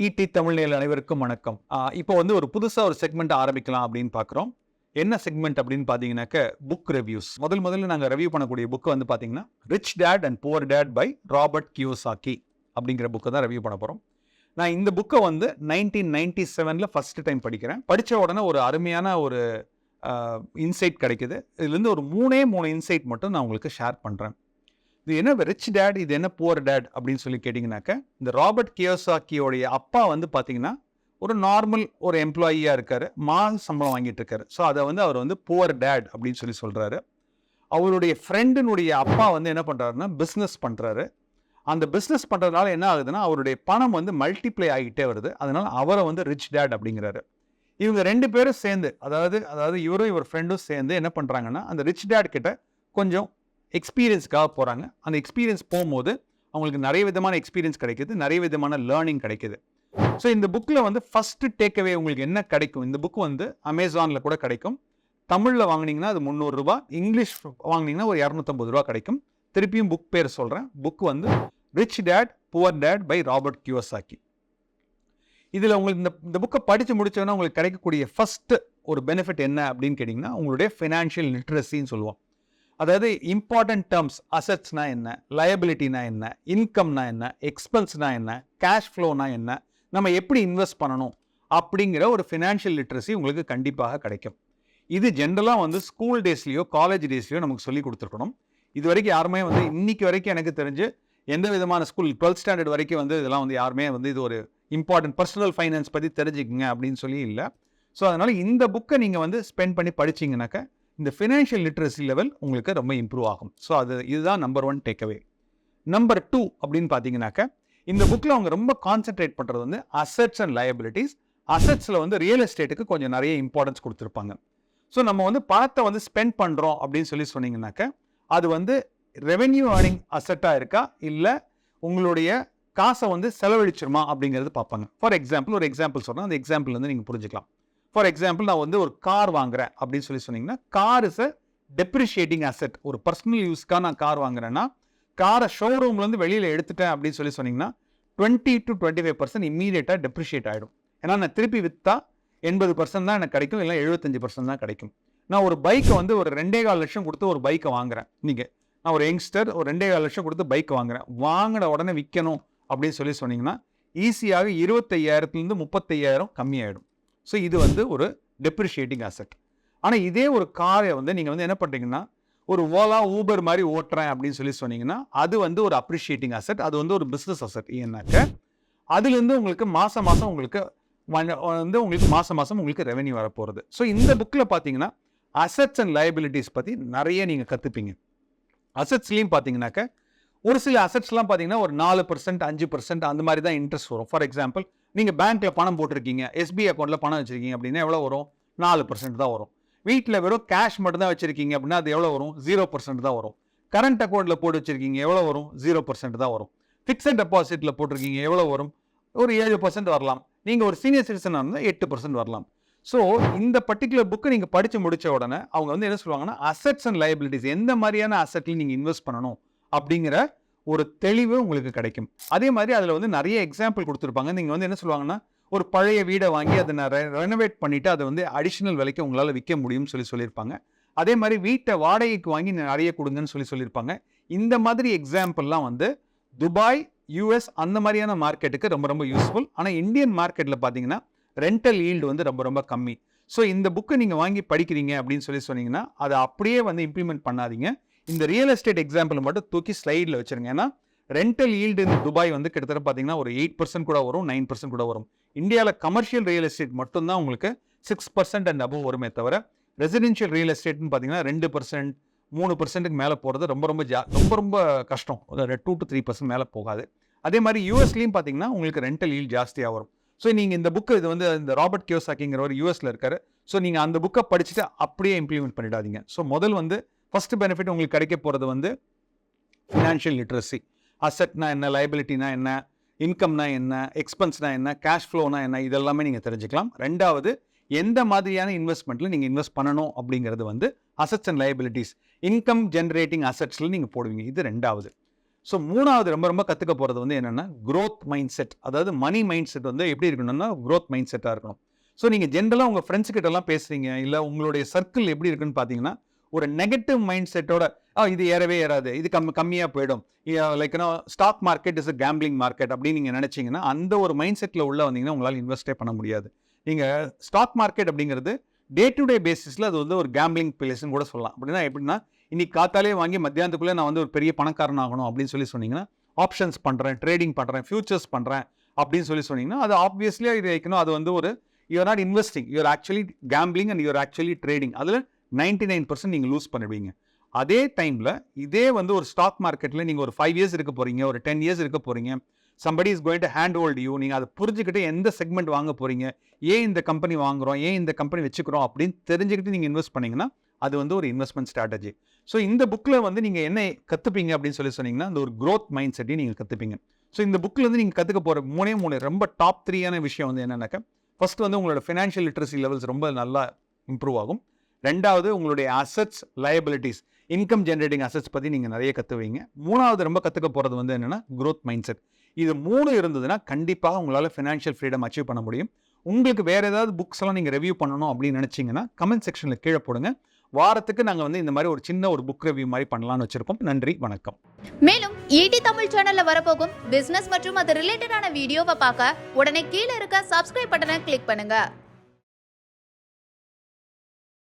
ED Tamil நேயர்கள் அனைவருக்கும் வணக்கம். இப்போ வந்து ஒரு புதுசா ஒரு செக்மெண்ட் ஆரம்பிக்கலாம் அப்படின்னு பார்க்குறோம். என்ன செக்மெண்ட் அப்படின்னு பார்த்தீங்கன்னாக்க, புக் ரிவ்யூஸ். முதல்ல நாங்க ரிவ்யூ பண்ணக்கூடிய புக் வந்து பார்த்தீங்கன்னா, rich dad and poor dad by Robert Kiyosaki அப்படிங்கிற புக்க தான் ரிவ்யூ பண்ண போறோம். நான் இந்த புக்க வந்து 1997ல ஃபர்ஸ்ட் டைம் படிக்கிறேன். படிச்ச உடனே ஒரு அருமையான ஒரு இன்சைட் கிடைக்குது. இதுலேருந்து ஒரு 3 இன்சைட் மட்டும் நான் உங்களுக்கு ஷேர் பண்றேன். இது என்ன ரிச் டேட், இது என்ன புவர் டேட் அப்படின்னு சொல்லி கேட்டிங்கனாக்க, இந்த ராபர்ட் கியோசாக்கியோடைய அப்பா வந்து பார்த்தீங்கன்னா, ஒரு நார்மல் ஒரு எம்ப்ளாயியா இருக்காரு. மாத சம்பளம் வாங்கிட்டு இருக்காரு. ஸோ அதை வந்து அவர் வந்து புவர் டேட் அப்படின்னு சொல்லி சொல்றாரு. அவருடைய ஃப்ரெண்டினுடைய அப்பா வந்து என்ன பண்றாருன்னா, பிஸ்னஸ் பண்றாரு. அந்த பிஸ்னஸ் பண்றதுனால என்ன ஆகுதுன்னா, அவருடைய பணம் வந்து மல்டிப்ளை ஆகிட்டே வருது. அதனால அவரை வந்து ரிச் டேட் அப்படிங்கிறாரு. இவங்க 2 பேரும் சேர்ந்து, அதாவது இவரும் இவர் ஃப்ரெண்டும் சேர்ந்து என்ன பண்றாங்கன்னா, அந்த ரிச் டேட் கிட்ட கொஞ்சம் எக்ஸ்பீரியன்ஸ்க்காக போகிறாங்க. அந்த எக்ஸ்பீரியன்ஸ் போகும்போது அவங்களுக்கு நிறைய விதமான எக்ஸ்பீரியன்ஸ் கிடைக்குது, நிறைய விதமான லேர்னிங் கிடைக்குது. ஸோ இந்த புக்கில் வந்து ஃபஸ்ட்டு டேக்அவே உங்களுக்கு என்ன கிடைக்கும்? இந்த புக் வந்து அமேசானில் கூட கிடைக்கும். தமிழில் வாங்கினீங்கன்னா அது ரூ. 300, இங்கிலீஷ் வாங்கினீங்கன்னா ஒரு ரூ. 250 கிடைக்கும். திருப்பியும் புக் பேர் சொல்கிறேன். புக் வந்து rich dad poor dad by Robert Kiyosaki. இதில் உங்களுக்கு இந்த புக்கை படித்து முடிச்சோன்னா உங்களுக்கு கிடைக்கக்கூடிய ஃபஸ்ட்டு ஒரு பெனிஃபிட் என்ன அப்படின்னு கேட்டிங்கன்னா, உங்களுடைய ஃபினான்ஷியல் லிட்ரஸின்னு சொல்லுவோம். அதாவது இம்பார்ட்டன்ட் டேர்ம்ஸ், அசட்ஸ்னா என்ன, லயபிலிட்டினா என்ன, இன்கம்னா என்ன, எக்ஸ்பென்ஸ்னா என்ன, கேஷ் ஃப்ளோனா என்ன, நம்ம எப்படி இன்வெஸ்ட் பண்ணணும் அப்படிங்கிற ஒரு ஃபினான்ஷியல் லிட்ரஸி உங்களுக்கு கண்டிப்பாக கிடைக்கும். இது ஜென்ரலாக வந்து ஸ்கூல் டேஸ்லையோ காலேஜ் டேஸ்லையோ நமக்கு சொல்லி கொடுத்துருக்கணும். இது வரைக்கும் யாருமே வந்து இன்னைக்கு வரைக்கும் எனக்கு தெரிஞ்சு எந்த விதமான ஸ்கூல் 12th ஸ்டாண்டர்ட் வரைக்கும் வந்து இதெல்லாம் வந்து யாருமே வந்து இது ஒரு இம்பார்ட்டன்ட் பர்சனல் ஃபைனான்ஸ் பற்றி தெரிஞ்சுக்குங்க அப்படின்னு சொல்லி இல்லை. ஸோ அதனால் இந்த புக்கை நீங்கள் வந்து ஸ்பெண்ட் பண்ணி படிச்சிங்கனாக்க இந்த ஃபினான்ஷியல் லிட்ரஸி லெவல் உங்களுக்கு ரொம்ப இம்ப்ரூவ் ஆகும். ஸோ இதுதான் நம்பர் 1 டேக்அவே. நம்பர் 2 அப்படின்னு பார்த்தீங்கன்னாக்க, இந்த புக்கில் அவங்க ரொம்ப கான்சென்ட்ரேட் பண்ணுறது வந்து அசட்ஸ் அண்ட் லயபிலிட்டிஸ். அசட்ஸில் வந்து ரியல் எஸ்டேட்டுக்கு கொஞ்சம் நிறைய இம்பார்ட்டன்ஸ் கொடுத்துருப்பாங்க. ஸோ நம்ம வந்து பணத்தை வந்து ஸ்பெண்ட் பண்ணுறோம் அப்படின்னு சொல்லி சொன்னீங்கன்னாக்க, அது வந்து ரெவென்யூ ஏர்னிங் அசட்டாக இருக்கா, இல்லை உங்களுடைய காசை வந்து செலவழிச்சிருமா அப்படிங்கிறது பார்ப்பாங்க. ஃபார் எக்ஸாம்பிள் ஒரு எக்ஸாம்பிள் சொன்னால் அந்த எக்ஸாம்பிள் வந்து நீங்கள் புரிஞ்சுக்கலாம். ஃபார் எக்ஸாம்பிள் நான் வந்து ஒரு கார் வாங்குறேன் அப்படின்னு சொல்லி சொன்னீங்கன்னா, கார் இஸ் அ டெப்ரிஷியேட்டிங் அசெட். ஒரு பர்சனல் யூஸ்க்காக நான் கார் வாங்குறேன்னா, காரை ஷோரூம்லேருந்து வெளியில் எடுத்துட்டேன் அப்படின்னு சொல்லி சொன்னீங்கன்னா 20 to 25% இம்மீடியட்டாக டெப்ரிஷியேட் ஆகிடும். ஏன்னா நான் திருப்பி விற்றா 80% தான் எனக்கு கிடைக்கும், இல்லை 75% தான் கிடைக்கும். நான் ஒரு பைக்கை வந்து ஒரு 2.25 லட்சம் கொடுத்து ஒரு பைக்கை வாங்குறேன். நான் ஒரு யங்ஸ்டர் ஒரு 2.25 லட்சம் கொடுத்து பைக் வாங்குறேன். வாங்கின உடனே விற்கணும் அப்படின்னு சொல்லி சொன்னீங்கன்னா, ஈஸியாக 25,000 30,000 கம்மியாயிடும். ஸோ இது வந்து ஒரு டெப்ரிஷியேட்டிங் அசெட். ஆனால் இதே ஒரு காரை வந்து நீங்கள் வந்து என்ன பண்ணுறீங்கன்னா, ஒரு ஓலா ஊபர் மாதிரி ஓட்டுறேன் அப்படின்னு சொல்லி சொன்னீங்கன்னா, அது வந்து ஒரு அப்ரிஷியேட்டிங் அசெட். அது வந்து ஒரு பிஸ்னஸ் அசெட். ஏன்னாக்க அதுலேருந்து உங்களுக்கு மாதம் உங்களுக்கு வந்து உங்களுக்கு மாதம் உங்களுக்கு ரெவென்யூ வரப்போகிறது. ஸோ இந்த புக்கில் பார்த்தீங்கன்னா அசெட்ஸ் அண்ட் லயபிலிட்டிஸ் பற்றி நிறைய நீங்கள் கற்றுப்பீங்க. அசெட்ஸ்லையும் பார்த்தீங்கன்னாக்க ஒரு சில அசெட்ஸ்லாம் பார்த்தீங்கன்னா ஒரு 4% 5% அந்த மாதிரி தான் இன்ட்ரெஸ்ட் வரும். ஃபார் எக்ஸாம்பிள் நீங்கள் பேங்க்கில் பணம் போட்டிருக்கீங்க, எஸ்பிஐ அக்கௌண்ட்டில் பணம் வச்சுருக்கீங்க அப்படின்னா எவ்வளோ வரும்? 4% தான் வரும். வீட்டில் வெறும் கேஷ் மட்டும் தான் வச்சுருக்கீங்க அப்படின்னா அது எவ்வளோ வரும்? 0% தான் வரும். கரண்ட் அக்கௌண்ட்டில் போட்டு வச்சுருக்கீங்க எவ்வளோ வரும்? 0% தான் வரும். ஃபிக்ஸட் டெபாசிட்டில் போட்டிருக்கீங்க எவ்வளோ வரும்? ஒரு 7% வரலாம். நீங்கள் ஒரு சீனியர் சிட்டிசனாக இருந்தால் 8% வரலாம். ஸோ இந்த பர்டிகுலர் புக்கு நீங்கள் படித்து முடித்த உடனே அவங்க வந்து என்ன சொல்லுவாங்கன்னா, அசெட்ஸ் அண்ட் லயபிலிட்டிஸ் எந்த மாதிரியான அசெட்டில் நீங்கள் இன்வெஸ்ட் பண்ணணும் அப்படிங்கிற ஒரு தெளிவு உங்களுக்கு கிடைக்கும். அதே மாதிரி அதில் வந்து நிறைய எக்ஸாம்பிள் கொடுத்துருப்பாங்க. நீங்கள் வந்து என்ன சொல்லுவாங்கன்னா, ஒரு பழைய வீடை வாங்கி அதை நான் ரெனோவேட் பண்ணிவிட்டு அதை வந்து அடிஷ்னல் விலைக்கு உங்களால் விற்க முடியும்னு சொல்லியிருப்பாங்க. அதே மாதிரி வீட்டை வாடகைக்கு வாங்கி நிறைய கொடுங்கன்னு சொல்லியிருப்பாங்க. இந்த மாதிரி எக்ஸாம்பிள்லாம் வந்து துபாய், யூஎஸ் அந்த மாதிரியான மார்க்கெட்டுக்கு ரொம்ப ரொம்ப யூஸ்ஃபுல். ஆனால் இந்தியன் மார்க்கெட்டில் பார்த்தீங்கன்னா ரெண்டல் ஈல்டு வந்து ரொம்ப ரொம்ப கம்மி. ஸோ இந்த புக்கை நீங்கள் வாங்கி படிக்கிறீங்க அப்படின்னு சொன்னீங்கன்னா அதை அப்படியே வந்து இம்ப்ளிமெண்ட் பண்ணாதீங்க. இந்த ரியல் எஸ்டேட் எக்ஸாம்பிள் மட்டும் தூக்கி ஸ்லைடில் வச்சுருங்க. ஏன்னா ரெண்டல் ஈல்டு இந்த துபாய் வந்து கிட்டத்தட்ட பார்த்தீங்கன்னா ஒரு 8% கூட வரும், 9% கூட வரும். இந்தியாவில் கமர்ஷியல் ரியல் எஸ்டேட் மட்டும்தான் உங்களுக்கு 6% அண்ட் அபவ் வருமே தவிர, ரெசிடென்ஷியல் ரியல் எஸ்டேட்னு பார்த்தீங்கன்னா 2%, 3%க்கு மேலே போகிறது ரொம்ப ரொம்ப கஷ்டம். 2 to 3% மேலே போகாது. அதே மாதிரி யூஎஸ்லேயும் பார்த்தீங்கன்னா உங்களுக்கு ரெண்டல் ஈல்டு ஜாஸ்தியாக வரும். ஸோ நீங்கள் இந்த புக்கு இது வந்து இந்த ராபர்ட் கியோசாக்கிங்கிறவர் யூஎஸில் இருக்காரு. ஸோ நீங்கள் அந்த புக்கை படிச்சுட்டு அப்படியே இம்ப்ளிமெண்ட் பண்ணிடாதீங்க. ஸோ முதல் வந்து ஃபர்ஸ்ட் பெனிஃபிட் உங்களுக்கு கிடைக்க போகிறது வந்து ஃபினான்ஷியல் லிட்ரஸி. அசெட்னா என்ன, லைபிலிட்டினா என்ன, இன்கம்னா என்ன, எக்ஸ்பென்ஸ்னா என்ன, கேஷ் ஃப்ளோனா என்ன, இதெல்லாமே நீங்கள் தெரிஞ்சுக்கலாம். ரெண்டாவது, எந்த மாதிரியான இன்வெஸ்ட்மெண்ட்டில் நீங்கள் இன்வெஸ்ட் பண்ணணும் அப்படிங்கிறது வந்து assets and liabilities, income generating அசெட்ஸில் நீங்கள் போடுவீங்க. இது ரெண்டாவது. ஸோ மூணாவது ரொம்ப ரொம்ப கற்றுக்க போகிறது வந்து என்னென்னா growth மைண்ட் செட். அதாவது மணி மைண்ட் செட் வந்து எப்படி இருக்கணும்னா growth மைண்ட் செட்டாக இருக்கணும். ஸோ நீங்கள் ஜென்ரலாக உங்கள் ஃப்ரெண்ட்ஸ் கிட்டலாம் பேசுகிறீங்க, இல்லை உங்களுடைய சர்க்கிள் எப்படி இருக்குன்னு பார்த்தீங்கன்னா ஒரு நெகட்டிவ் மைண்ட் செட்டோட இது ஏறவே ஏறாது, இது கம்மியாக போயிடும், லைக்னா stock market is a gambling market அப்படின்னு நீங்கள் நினச்சிங்கன்னா அந்த ஒரு மைண்ட் செட்டில் உள்ள வந்தீங்கன்னா உங்களால் இன்வெஸ்டே பண்ண முடியாது. நீங்கள் ஸ்டாக் மார்க்கெட் அப்படிங்கிறது டே டு டே பேசிஸில் அது வந்து ஒரு கேம்பிளிங் பிளேஸ்ன்னு கூட சொல்லலாம். அப்படின்னா எப்படின்னா இன்னைக்கு காத்தாலே வாங்கி மத்தியானத்துக்குள்ளே நான் வந்து ஒரு பெரிய பணக்காரன் ஆகணும் அப்படின்னு சொல்லி சொன்னீங்கன்னா ஆப்ஷன்ஸ் பண்ணுறேன், ட்ரேடிங் பண்ணுறேன், ஃபியூச்சர்ஸ் பண்ணுறேன் அப்படின்னு சொல்லி சொன்னீங்கன்னா அது ஆப்வியஸ்லி இது வைக்கணும். அது வந்து ஒரு you're not investing, you're actually gambling and you're actually trading. அதில் 99% நீங்கள் லூஸ் பண்ணிடுவீங்க. அதே டைமில் இதே வந்து ஒரு ஸ்டாக் மார்க்கெட்டில் நீங்கள் ஒரு 5 years இருக்க போகிறீங்க, ஒரு 10 years இருக்க போகிறீங்க, somebody is going to hand hold you, நீங்கள் அதை புரிஞ்சுக்கிட்டு எந்த செக்மெண்ட் வாங்க போகிறீங்க, ஏன் இந்த கம்பெனி வாங்குகிறோம், ஏன் இந்த கம்பெனி வச்சுக்கிறோம் அப்படின்னு தெரிஞ்சுக்கிட்டு நீங்கள் இன்வெஸ்ட் பண்ணிங்கன்னா அது வந்து ஒரு இன்வெஸ்ட்மெண்ட் ஸ்ட்ராட்டஜி. ஸோ இந்த புக்கில் வந்து நீங்கள் என்ன கற்றுப்பீங்க அப்படின்னு சொல்லி சொன்னீங்கன்னா அந்த ஒரு growth மைண்ட் செட்டையும் நீங்கள் கற்றுப்பீங்க. ஸோ இந்த புக்கில் வந்து நீங்கள் கற்றுக்க போகிற மூணு ரொம்ப டாப் 3 விஷயம் வந்து என்னன்னாக்கா, ஃபர்ஸ்ட் வந்து உங்களோட ஃபினான்ஷியல் லிட்ரஸி லெவல்ஸ் ரொம்ப நல்லா இம்ப்ரூவ் ஆகும். ரெண்டாவது உங்களுடைய assets, liabilities, income generating assets பற்றி நீங்கள் நிறைய கற்றுவீங்க. மூணாவது ரொம்ப கற்றுக்க போகிறது வந்து என்னென்னா growth மைண்ட் செட். இது 3 இருந்ததுன்னா கண்டிப்பாக உங்களால் ஃபினான்ஷியல் ஃப்ரீடம் அச்சீவ் பண்ண முடியும். உங்களுக்கு வேறு ஏதாவது புக்ஸ் எல்லாம் நீங்கள் ரிவ்யூ பண்ணணும் அப்படின்னு நினச்சிங்கன்னா கமெண்ட் செக்ஷனில் கீழே போடுங்க. வாரத்துக்கு நாங்கள் வந்து இந்த மாதிரி ஒரு சின்ன ஒரு புக் ரிவ்யூ மாதிரி பண்ணலாம்னு வச்சிருக்கோம். நன்றி, வணக்கம். மேலும் ஈடி தமிழ் சேனல்ல வரப்போகும் பிசினஸ் மற்றும் அது ரிலேட்டடான வீடியோவை பார்க்க உடனே கீழே இருக்க சப்ஸ்கிரைப் பட்டனை கிளிக் பண்ணுங்க.